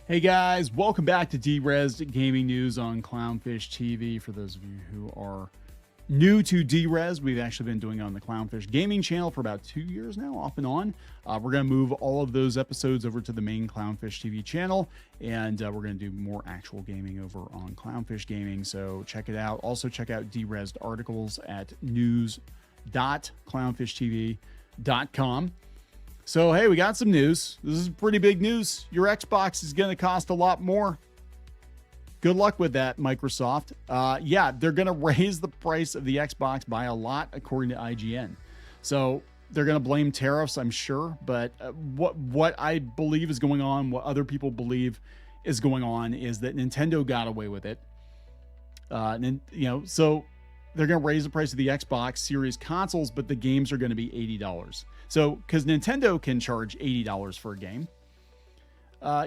Hey guys, welcome back to Derezed Gaming News on Clownfish TV. For those of you who are new to Derez, we've actually been doing it on the Clownfish Gaming channel for about 2 years now, off and on. We're going to move all of those episodes over to the main Clownfish TV channel, and we're going to do more actual gaming over on Clownfish Gaming, so check it out. Also, check out Derezed articles at news.clownfishtv.com. So, hey, we got some news. This is pretty big news. Your Xbox is going to cost a lot more. Good luck with that, Microsoft. Yeah, they're going to raise the price of the Xbox by a lot, according to IGN. So they're going to blame tariffs, I'm sure. But what I believe is going on, what other people believe is going on, is that Nintendo got away with it. So they're going to raise the price of the Xbox Series consoles, but the games are going to be $80. So, because Nintendo can charge $80 for a game,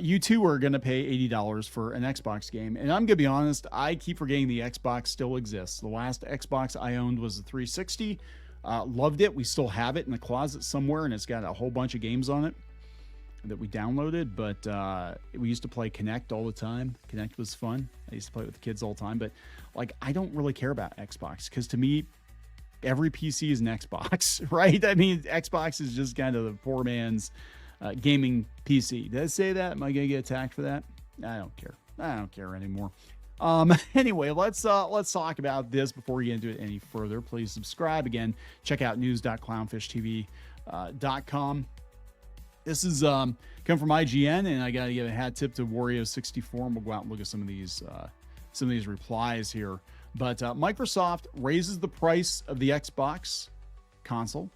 you too are going to pay $80 for an Xbox game. And I'm going to be honest, I keep forgetting the Xbox still exists. The last Xbox I owned was the 360. Loved it. We still have it in the closet somewhere, and it's got a whole bunch of games on it that we downloaded. But we used to play Kinect all the time. Kinect was fun. I used to play it with the kids all the time. But like, I don't really care about Xbox, because to me, every PC is an Xbox, right? I mean, Xbox is just kind of the poor man's gaming PC. Did I say that? Am I going to get attacked for that? I don't care. I don't care anymore. Anyway, let's talk about this before we get into it any further. Please subscribe. Again, check out news.clownfishtv.com. This is come from IGN, and I got to give a hat tip to Wario64, and we'll go out and look at some of these replies here. But Microsoft raises the price of the Xbox console,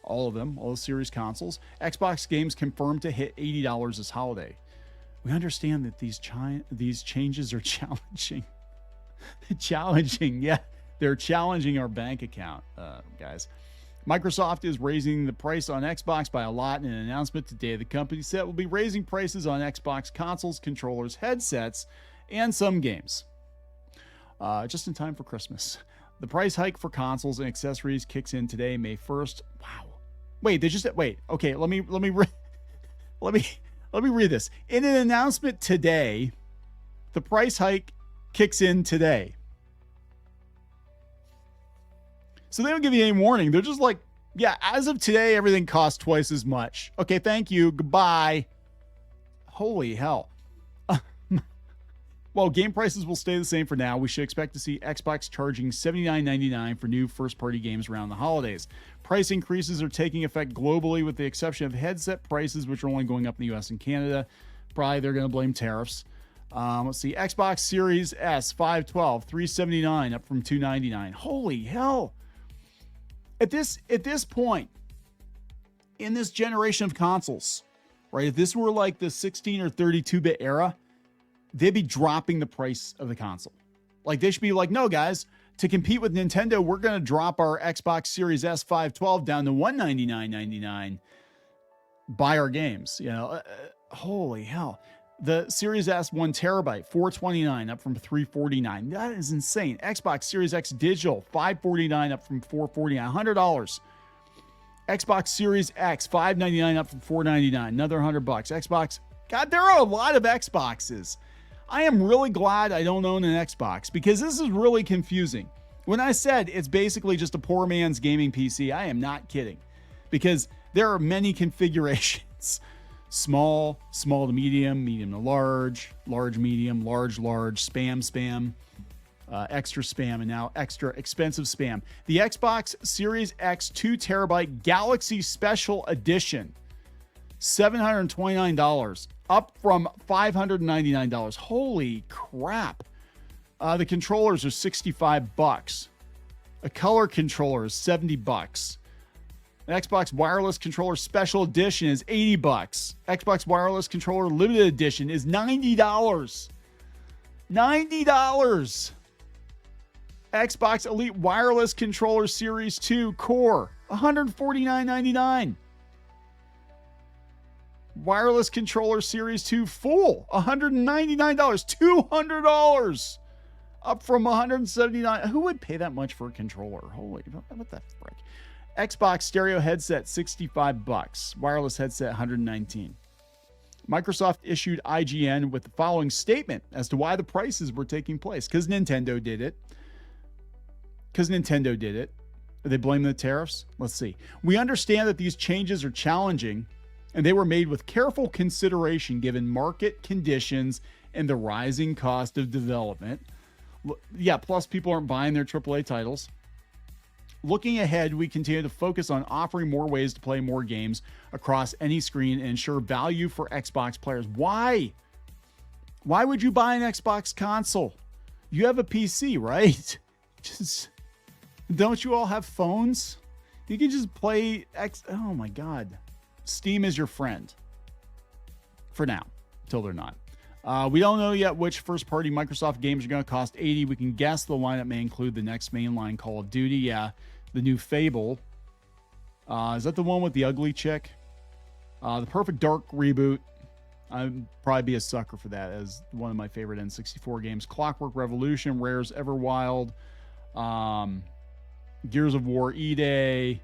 all of them, all the series consoles. Xbox games confirmed to hit $80 this holiday. We understand that these changes are challenging. Yeah, they're challenging our bank account, guys. Microsoft is raising the price on Xbox by a lot. In an announcement today, the company said it will be raising prices on Xbox consoles, controllers, headsets, and some games. Just in time for Christmas. The price hike for consoles and accessories kicks in today, May 1st. Wow. Wait, okay, let me read this. In an announcement today, the price hike kicks in today. So they don't give you any warning. They're just like, yeah, as of today, everything costs twice as much. Okay, thank you. Goodbye. Holy hell. While game prices will stay the same for now, we should expect to see Xbox charging $79.99 for new first-party games around the holidays. Price increases are taking effect globally, with the exception of headset prices, which are only going up in the US and Canada. Probably they're going to blame tariffs. Let's see. Xbox Series S 512, $379, up from $299. Holy hell. At this point, in this generation of consoles, right, if this were like the 16 or 32-bit era, they'd be dropping the price of the console. Like, they should be like, no, guys, to compete with Nintendo, we're going to drop our Xbox Series S 512 down to $199.99. Buy our games. Holy hell. The Series S 1 terabyte, $429, up from $349. That is insane. Xbox Series X Digital, $549, up from $449. $100. Xbox Series X, $599, up from $499. Another $100. Xbox. God, there are a lot of Xboxes. I am really glad I don't own an Xbox, because this is really confusing. When I said it's basically just a poor man's gaming PC, I am not kidding, because there are many configurations. Small to medium, medium to large, medium, large, spam, extra spam, and now extra expensive spam. The Xbox Series X 2 terabyte Galaxy Special Edition, $729, up from $599. Holy crap. The controllers are $65. A color controller is $70. An Xbox Wireless Controller Special Edition is $80. Xbox Wireless Controller Limited Edition is $90. $90. Xbox Elite Wireless Controller Series 2 Core, $149.99. Wireless Controller Series 2 Full, $199. $200. Up from $179. Who would pay that much for a controller? Holy, what the frick? Xbox stereo headset, $65. Wireless headset, $119. Microsoft issued IGN with the following statement as to why the prices were taking place. Because Nintendo did it. Are they blaming the tariffs? Let's see. We understand that these changes are challenging, and they were made with careful consideration given market conditions and the rising cost of development. Yeah, plus people aren't buying their AAA titles. Looking ahead, we continue to focus on offering more ways to play more games across any screen and ensure value for Xbox players. Why? Why would you buy an Xbox console? You have a PC, right? Don't you all have phones? You can just play Oh my God. Steam is your friend. For now, till they're not. We don't know yet which first-party Microsoft games are going to cost $80. We can guess the lineup may include the next mainline Call of Duty. Yeah, the new Fable. Is that the one with the ugly chick? The Perfect Dark reboot. I'd probably be a sucker for that as one of my favorite N64 games. Clockwork Revolution, Rare's Everwild, Gears of War E-Day,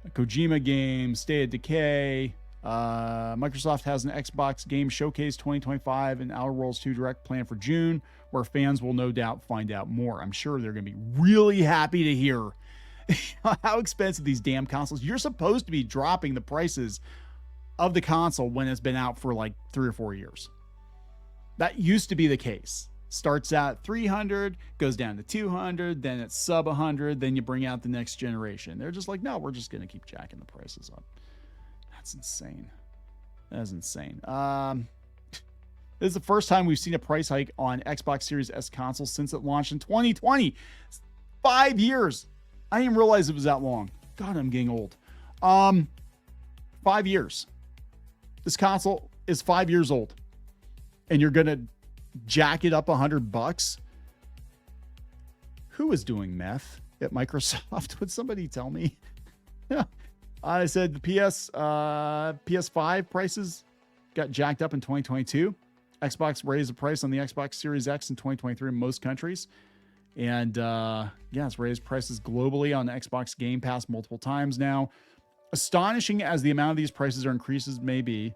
a Kojima game, State of Decay. Microsoft has an Xbox Game Showcase 2025 and Outer Worlds 2 Direct planned for June, where fans will no doubt find out more. I'm sure they're going to be really happy to hear how expensive these damn consoles. You're supposed to be dropping the prices of the console when it's been out for like 3 or 4 years. That used to be the case. Starts out 300, goes down to 200, then it's sub 100, then you bring out the next generation. They're just like, no, we're just going to keep jacking the prices up. That's insane. That is insane. This is the first time we've seen a price hike on Xbox Series S consoles since it launched in 2020. 5 years. I didn't realize it was that long. God, I'm getting old. 5 years. This console is 5 years old. And you're going to jack it up $100? Who is doing meth at Microsoft? Would somebody tell me? I said the PS5 prices got jacked up in 2022. Xbox raised the price on the Xbox Series X in 2023 in most countries. And it's raised prices globally on the Xbox Game Pass multiple times now. Astonishing as the amount of these prices or increases may be,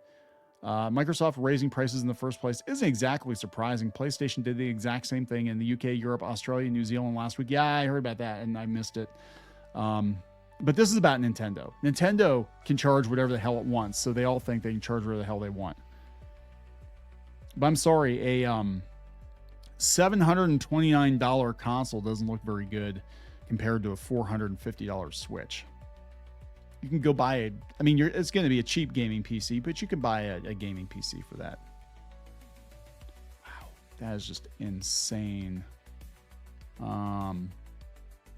Microsoft raising prices in the first place isn't exactly surprising. PlayStation did the exact same thing in the UK, Europe, Australia, New Zealand last week. Yeah, I heard about that and I missed it. But this is about Nintendo. Nintendo can charge whatever the hell it wants, so they all think they can charge whatever the hell they want. But I'm sorry, a $729 console doesn't look very good compared to a $450 Switch. You can go buy it's going to be a cheap gaming PC, but you can buy a gaming PC for that. Wow, that is just insane.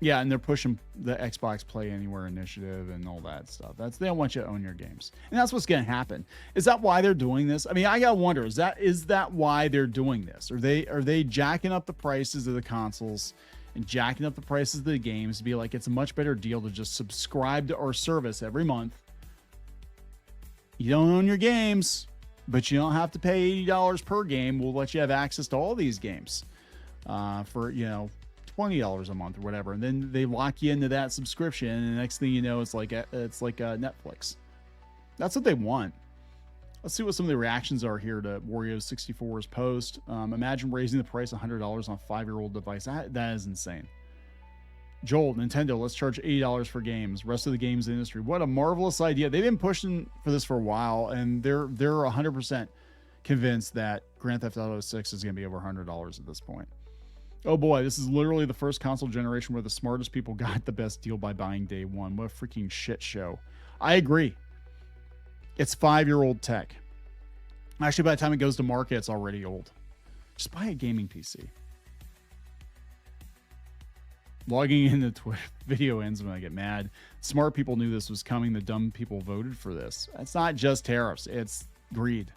Yeah, and they're pushing the Xbox Play Anywhere initiative and all that stuff. They don't want you to own your games. And that's what's going to happen. Is that why they're doing this? I mean, I got to wonder, is that why they're doing this? Are they jacking up the prices of the consoles and jacking up the prices of the games to be like, it's a much better deal to just subscribe to our service every month. You don't own your games, but you don't have to pay $80 per game. We'll let you have access to all these games for, $20 a month or whatever, and then they lock you into that subscription, and the next thing you know, it's like Netflix. That's what they want. Let's see what some of the reactions are here to Wario64's post. Imagine raising the price $100 on a 5-year-old device. That is insane. Joel, Nintendo, let's charge $80 for games. Rest of the games industry. What a marvelous idea. They've been pushing for this for a while, and they're 100% convinced that Grand Theft Auto 6 is going to be over $100 at this point. Oh boy, this is literally the first console generation where the smartest people got the best deal by buying day one. What a freaking shit show. I agree. It's 5-year-old tech. Actually, by the time it goes to market, it's already old. Just buy a gaming PC. Logging into Twitter video ends when I get mad. Smart people knew this was coming. The dumb people voted for this. It's not just tariffs. It's greed.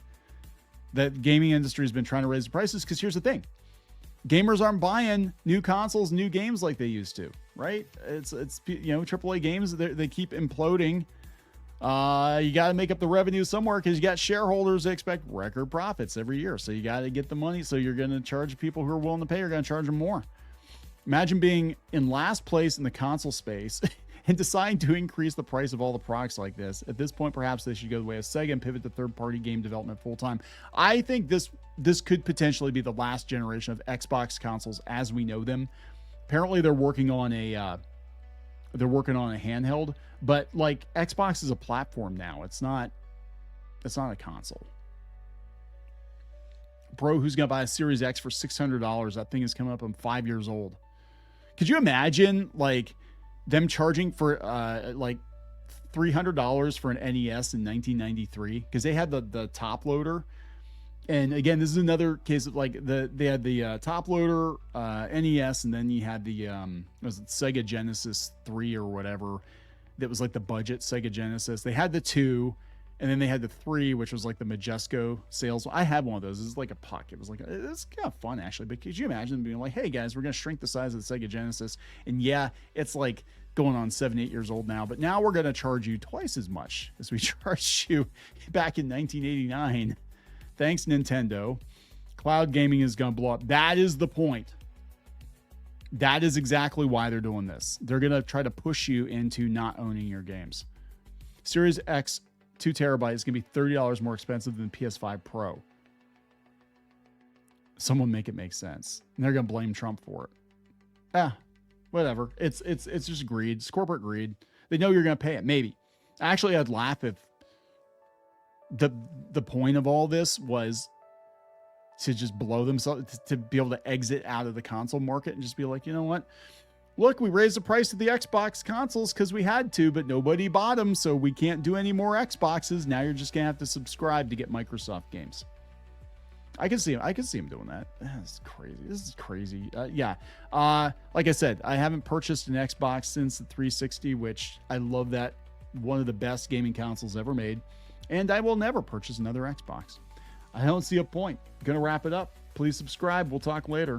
The gaming industry has been trying to raise the prices because here's the thing. Gamers aren't buying new consoles, new games like they used to, right? It's AAA games, they keep imploding. You got to make up the revenue somewhere because you got shareholders that expect record profits every year. So you got to get the money. So you're going to charge people who are willing to pay. You're going to charge them more. Imagine being in last place in the console space and deciding to increase the price of all the products like this. At this point, perhaps they should go the way of Sega and pivot to third-party game development full-time. I think this could potentially be the last generation of Xbox consoles as we know them. Apparently, they're working on a handheld, but like Xbox is a platform now. It's not a console. Bro, who's gonna buy a Series X for $600? That thing is coming up on 5 years old. Could you imagine like them charging for like $300 for an NES in 1993? Because they had the top loader. And again, this is another case of like they had the top loader NES, and then you had the was it Sega Genesis 3 or whatever that was like the budget Sega Genesis. They had the 2, and then they had the 3, which was like the Majesco sales. I had one of those. It was like a puck. It was like it's kind of fun actually. But could you imagine being like, hey guys, we're gonna shrink the size of the Sega Genesis, and yeah, it's like going on 7-8 years old now, but now we're gonna charge you twice as much as we charged you back in 1989. Thanks, Nintendo. Cloud gaming is going to blow up. That is the point. That is exactly why they're doing this. They're going to try to push you into not owning your games. Series X 2 terabytes is going to be $30 more expensive than PS5 Pro. Someone make it make sense. And they're going to blame Trump for it. Whatever. It's just greed. It's corporate greed. They know you're going to pay it. Maybe. Actually, I'd laugh if the point of all this was to just blow themselves, to be able to exit out of the console market and just be like, you know what? Look, we raised the price of the Xbox consoles because we had to, but nobody bought them, so we can't do any more Xboxes. Now you're just gonna have to subscribe to get Microsoft games. I can see him doing that. This is crazy. Yeah. Like I said, I haven't purchased an Xbox since the 360, which I love that. One of the best gaming consoles ever made. And I will never purchase another Xbox. I don't see a point. Gonna wrap it up. Please subscribe. We'll talk later.